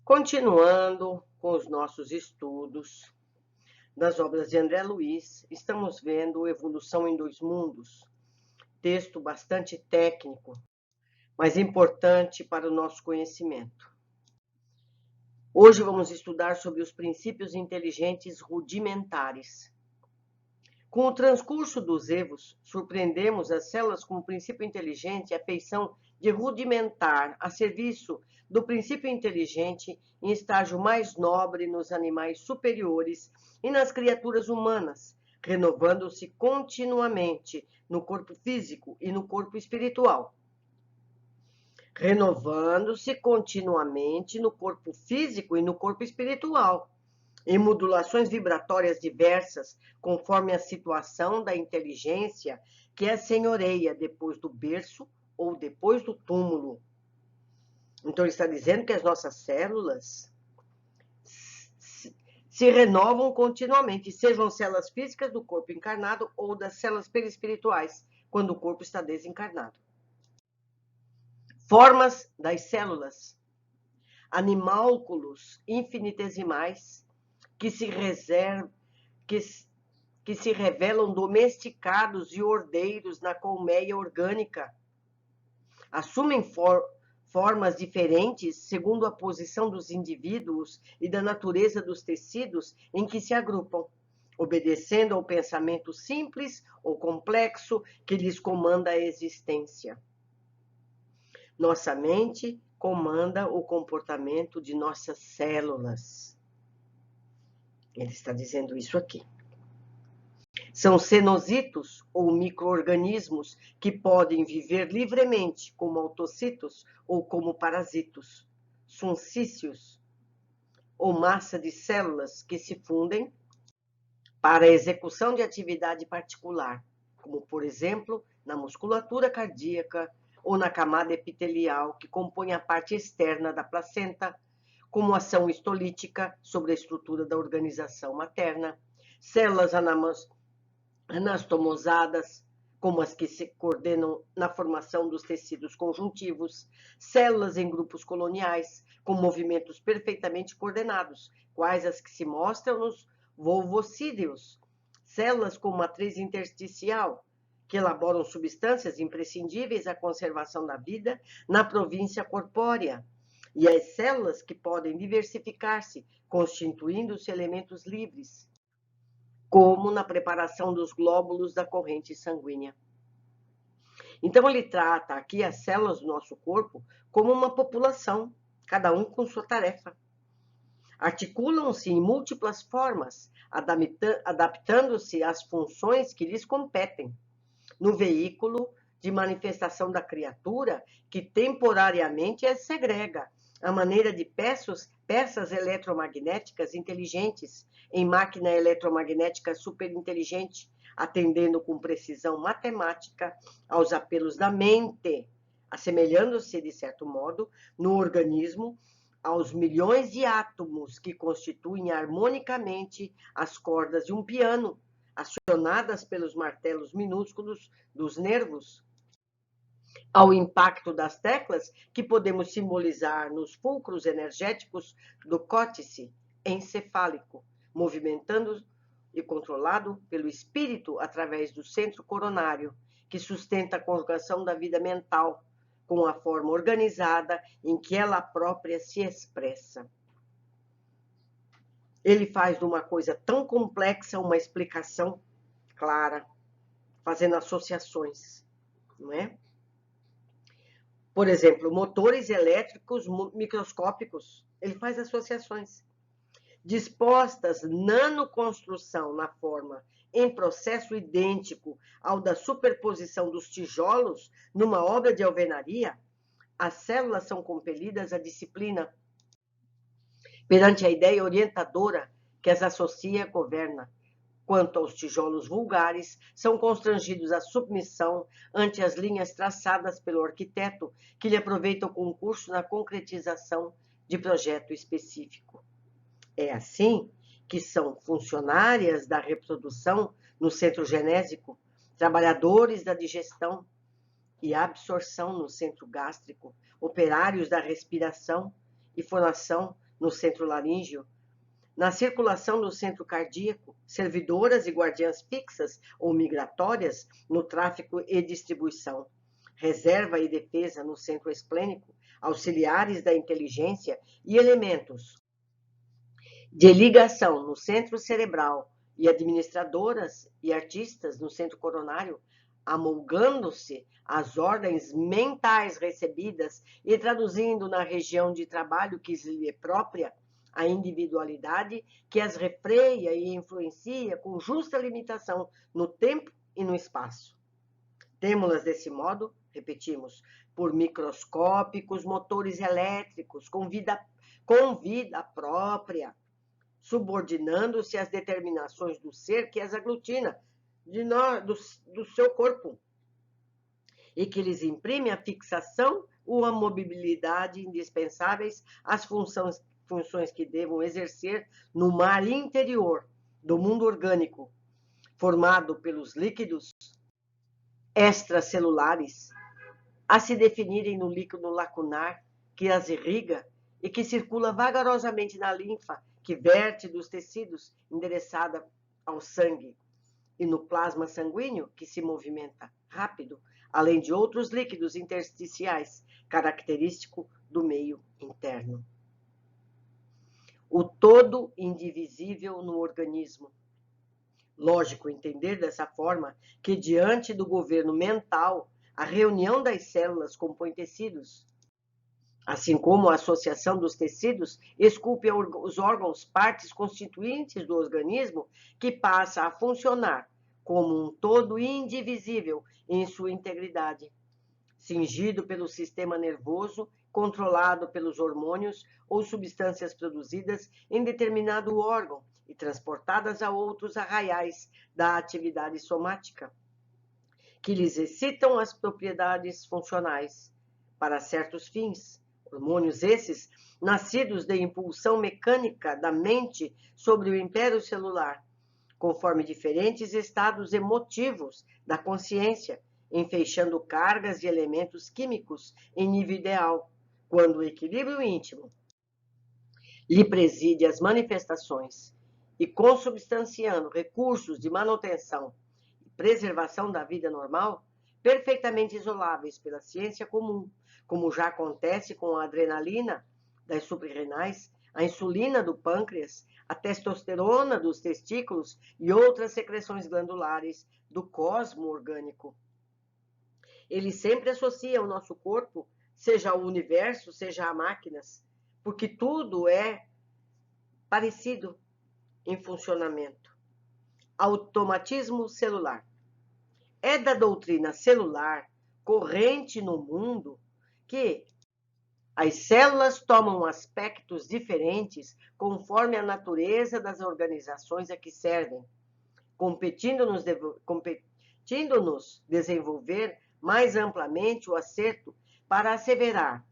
Continuando com os nossos estudos das obras de André Luiz, estamos vendo Evolução em Dois Mundos, texto bastante técnico, mas importante para o nosso conhecimento. Hoje vamos estudar sobre os princípios inteligentes rudimentares. Com o transcurso dos evos, surpreendemos as células com o princípio inteligente e a feição de rudimentar a serviço do princípio inteligente em estágio mais nobre nos animais superiores e nas criaturas humanas, renovando-se continuamente no corpo físico e no corpo espiritual. Renovando-se continuamente no corpo físico e no corpo espiritual, em modulações vibratórias diversas, conforme a situação da inteligência que a senhoreia depois do berço ou depois do túmulo. Então, ele está dizendo que as nossas células se renovam continuamente, sejam células físicas do corpo encarnado ou das células perispirituais, quando o corpo está desencarnado. Formas das células. Animálculos infinitesimais que se revelam domesticados e ordeiros na colmeia orgânica. Assumem formas diferentes segundo a posição dos indivíduos e da natureza dos tecidos em que se agrupam, obedecendo ao pensamento simples ou complexo que lhes comanda a existência. Nossa mente comanda o comportamento de nossas células. Ele está dizendo isso aqui. São cenositos ou micro-organismos que podem viver livremente como autocitos ou como parasitos, suncícios ou massa de células que se fundem para a execução de atividade particular, como, por exemplo, na musculatura cardíaca ou na camada epitelial que compõe a parte externa da placenta, como ação histolítica sobre a estrutura da organização materna, células anastomosadas, como as que se coordenam na formação dos tecidos conjuntivos, células em grupos coloniais, com movimentos perfeitamente coordenados, quais as que se mostram nos volvocídeos, células com matriz intersticial, que elaboram substâncias imprescindíveis à conservação da vida na província corpórea, e as células que podem diversificar-se, constituindo-se elementos livres, como na preparação dos glóbulos da corrente sanguínea. Então, ele trata aqui as células do nosso corpo como uma população, cada um com sua tarefa. Articulam-se em múltiplas formas, adaptando-se às funções que lhes competem, no veículo de manifestação da criatura, que temporariamente as segrega, à maneira de peças eletromagnéticas inteligentes, em máquina eletromagnética superinteligente, atendendo com precisão matemática aos apelos da mente, assemelhando-se, de certo modo, no organismo, aos milhões de átomos que constituem harmonicamente as cordas de um piano, acionadas pelos martelos minúsculos dos nervos, ao impacto das teclas que podemos simbolizar nos fulcros energéticos do córtice encefálico, movimentando e controlado pelo espírito através do centro coronário, que sustenta a conjugação da vida mental, com a forma organizada em que ela própria se expressa. Ele faz de uma coisa tão complexa uma explicação clara, fazendo associações, não é? Por exemplo, motores elétricos microscópicos, ele faz associações. Dispostas nanoconstrução na forma em processo idêntico ao da superposição dos tijolos numa obra de alvenaria, as células são compelidas à disciplina perante a ideia orientadora que as associa e governa. Quanto aos tijolos vulgares, são constrangidos à submissão ante as linhas traçadas pelo arquiteto, que lhe aproveita o concurso na concretização de projeto específico. É assim que são funcionárias da reprodução no centro genésico, trabalhadores da digestão e absorção no centro gástrico, operários da respiração e fonação no centro laríngeo, na circulação no centro cardíaco, servidoras e guardiãs fixas ou migratórias no tráfego e distribuição, reserva e defesa no centro esplênico, auxiliares da inteligência e elementos de ligação no centro cerebral e administradoras e artistas no centro coronário, amolgando-se às ordens mentais recebidas e traduzindo na região de trabalho que lhe é própria a individualidade que as refreia e influencia com justa limitação no tempo e no espaço. Temo-las desse modo, repetimos, por microscópicos motores elétricos com vida própria, subordinando-se às determinações do ser que as aglutina, do seu corpo, e que lhes imprime a fixação ou a mobilidade indispensáveis às funções que devam exercer no mar interior do mundo orgânico, formado pelos líquidos extracelulares, a se definirem no líquido lacunar que as irriga e que circula vagarosamente na linfa que verte dos tecidos endereçada ao sangue, e no plasma sanguíneo que se movimenta rápido, além de outros líquidos intersticiais, característico do meio interno. O todo indivisível no organismo. Lógico entender dessa forma que, diante do governo mental, a reunião das células compõe tecidos, assim como a associação dos tecidos esculpe os órgãos, partes constituintes do organismo, que passa a funcionar como um todo indivisível em sua integridade, cingido pelo sistema nervoso, controlado pelos hormônios ou substâncias produzidas em determinado órgão e transportadas a outros arraiais da atividade somática, que lhes excitam as propriedades funcionais para certos fins. Hormônios esses, nascidos da impulsão mecânica da mente sobre o império celular, conforme diferentes estados emotivos da consciência, enfeixando cargas de elementos químicos em nível ideal, quando o equilíbrio íntimo lhe preside as manifestações e consubstanciando recursos de manutenção e preservação da vida normal, perfeitamente isoláveis pela ciência comum, como já acontece com a adrenalina das suprarrenais, a insulina do pâncreas, a testosterona dos testículos e outras secreções glandulares do cosmo orgânico. Ele sempre associa o nosso corpo, seja ao universo, seja a máquinas, porque tudo é parecido em funcionamento. Automatismo celular. É da doutrina celular corrente no mundo que as células tomam aspectos diferentes conforme a natureza das organizações a que servem, competindo-nos desenvolver mais amplamente o acerto para asseverar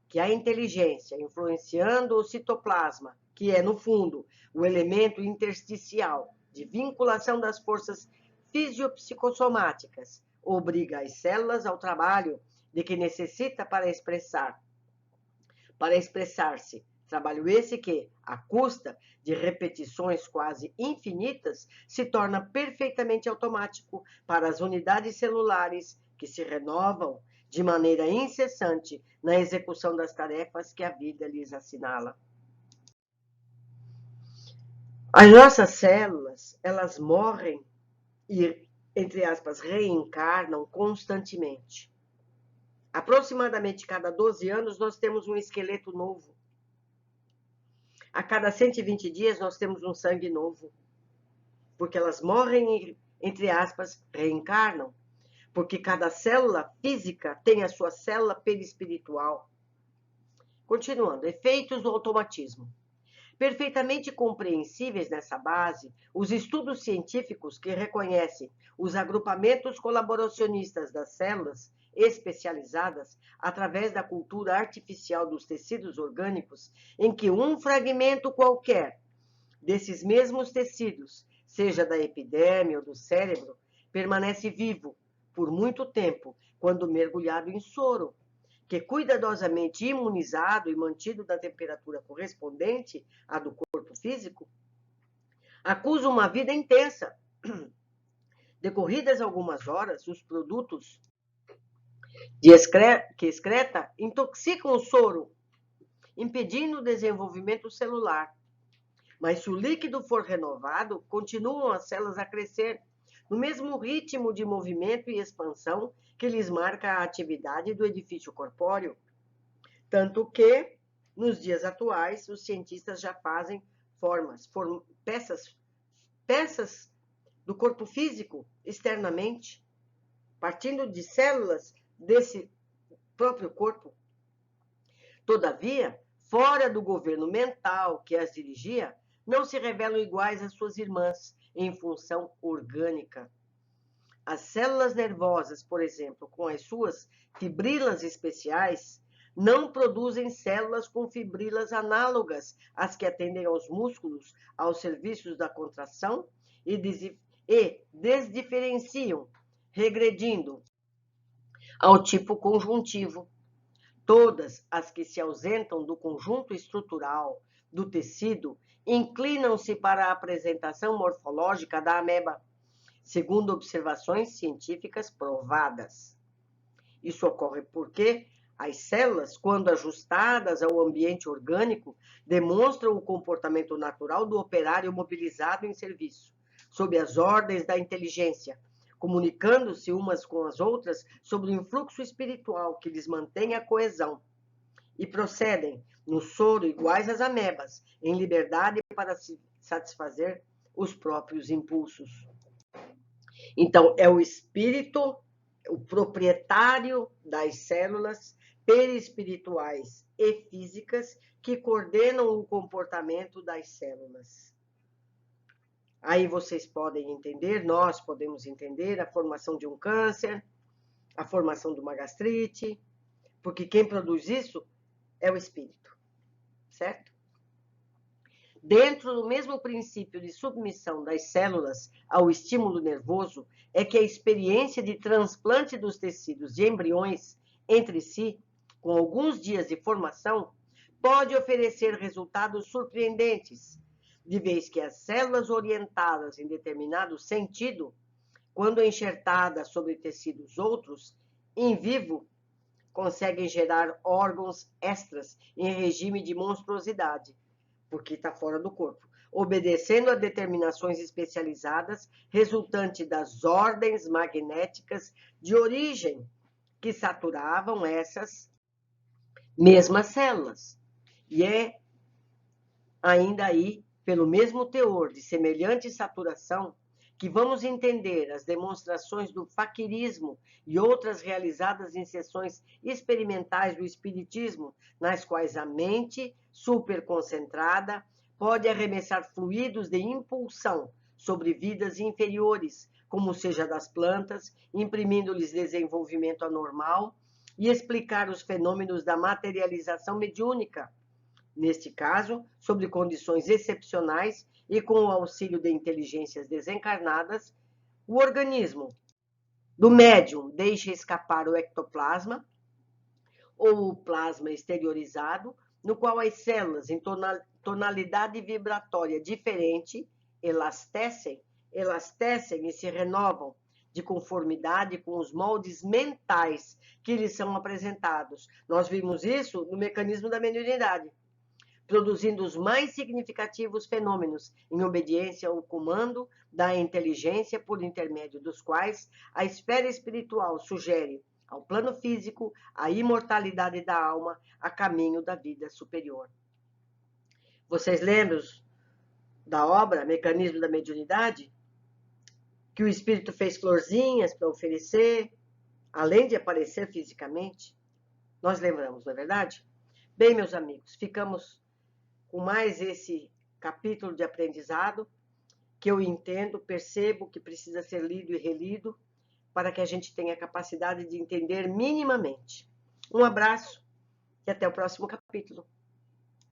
que a inteligência, influenciando o citoplasma, que é, no fundo, o elemento intersticial de vinculação das forças fisiopsicossomáticas, obriga as células ao trabalho de que necessita para expressar-se. Trabalho esse que, à custa de repetições quase infinitas, se torna perfeitamente automático para as unidades celulares que se renovam de maneira incessante na execução das tarefas que a vida lhes assinala. As nossas células, elas morrem e, entre aspas, reencarnam constantemente. Aproximadamente cada 12 anos nós temos um esqueleto novo. A cada 120 dias nós temos um sangue novo. Porque elas morrem e, entre aspas, reencarnam. Porque cada célula física tem a sua célula perispiritual. Continuando, efeitos do automatismo. Perfeitamente compreensíveis nessa base, os estudos científicos que reconhecem os agrupamentos colaboracionistas das células especializadas através da cultura artificial dos tecidos orgânicos, em que um fragmento qualquer desses mesmos tecidos, seja da epiderme ou do cérebro, permanece vivo por muito tempo quando mergulhado em soro, que cuidadosamente imunizado e mantido na temperatura correspondente à do corpo físico, acusa uma vida intensa. Decorridas algumas horas, os produtos que excreta intoxicam o soro, impedindo o desenvolvimento celular. Mas se o líquido for renovado, continuam as células a crescer no mesmo ritmo de movimento e expansão que lhes marca a atividade do edifício corpóreo. Tanto que, nos dias atuais, os cientistas já fazem peças do corpo físico externamente, partindo de células desse próprio corpo. Todavia, fora do governo mental que as dirigia, não se revelam iguais às suas irmãs em função orgânica. As células nervosas, por exemplo, com as suas fibrilas especiais, não produzem células com fibrilas análogas às que atendem aos músculos, aos serviços da contração e desdiferenciam, regredindo ao tipo conjuntivo. Todas as que se ausentam do conjunto estrutural do tecido inclinam-se para a apresentação morfológica da ameba, segundo observações científicas provadas. Isso ocorre porque as células, quando ajustadas ao ambiente orgânico, demonstram o comportamento natural do operário mobilizado em serviço, sob as ordens da inteligência, comunicando-se umas com as outras sobre o influxo espiritual que lhes mantém a coesão, e procedem, no soro iguais às amebas, em liberdade para satisfazer os próprios impulsos. Então, é o espírito, o proprietário das células perispirituais e físicas que coordenam o comportamento das células. Aí vocês podem entender, nós podemos entender a formação de um câncer, a formação de uma gastrite, porque quem produz isso é o espírito, certo? Dentro do mesmo princípio de submissão das células ao estímulo nervoso, é que a experiência de transplante dos tecidos de embriões entre si, com alguns dias de formação, pode oferecer resultados surpreendentes, de vez que as células orientadas em determinado sentido, quando enxertadas sobre tecidos outros, em vivo, conseguem gerar órgãos extras em regime de monstruosidade, porque está fora do corpo, obedecendo a determinações especializadas resultante das ordens magnéticas de origem que saturavam essas mesmas células. E é ainda aí, pelo mesmo teor de semelhante saturação, que vamos entender as demonstrações do faquirismo e outras realizadas em sessões experimentais do espiritismo, nas quais a mente superconcentrada pode arremessar fluidos de impulsão sobre vidas inferiores, como seja das plantas, imprimindo-lhes desenvolvimento anormal, e explicar os fenômenos da materialização mediúnica, neste caso, sob condições excepcionais e com o auxílio de inteligências desencarnadas, o organismo do médium deixa escapar o ectoplasma, ou o plasma exteriorizado, no qual as células, em tonalidade vibratória diferente, elastecem e se renovam de conformidade com os moldes mentais que lhes são apresentados. Nós vimos isso no mecanismo da mediunidade, produzindo os mais significativos fenômenos em obediência ao comando da inteligência, por intermédio dos quais a esfera espiritual sugere ao plano físico a imortalidade da alma a caminho da vida superior. Vocês lembram da obra Mecanismo da Mediunidade? Que o espírito fez florzinhas para oferecer, além de aparecer fisicamente? Nós lembramos, não é verdade? Bem, meus amigos, ficamos com mais esse capítulo de aprendizado, que eu entendo, percebo que precisa ser lido e relido, para que a gente tenha a capacidade de entender minimamente. Um abraço e até o próximo capítulo.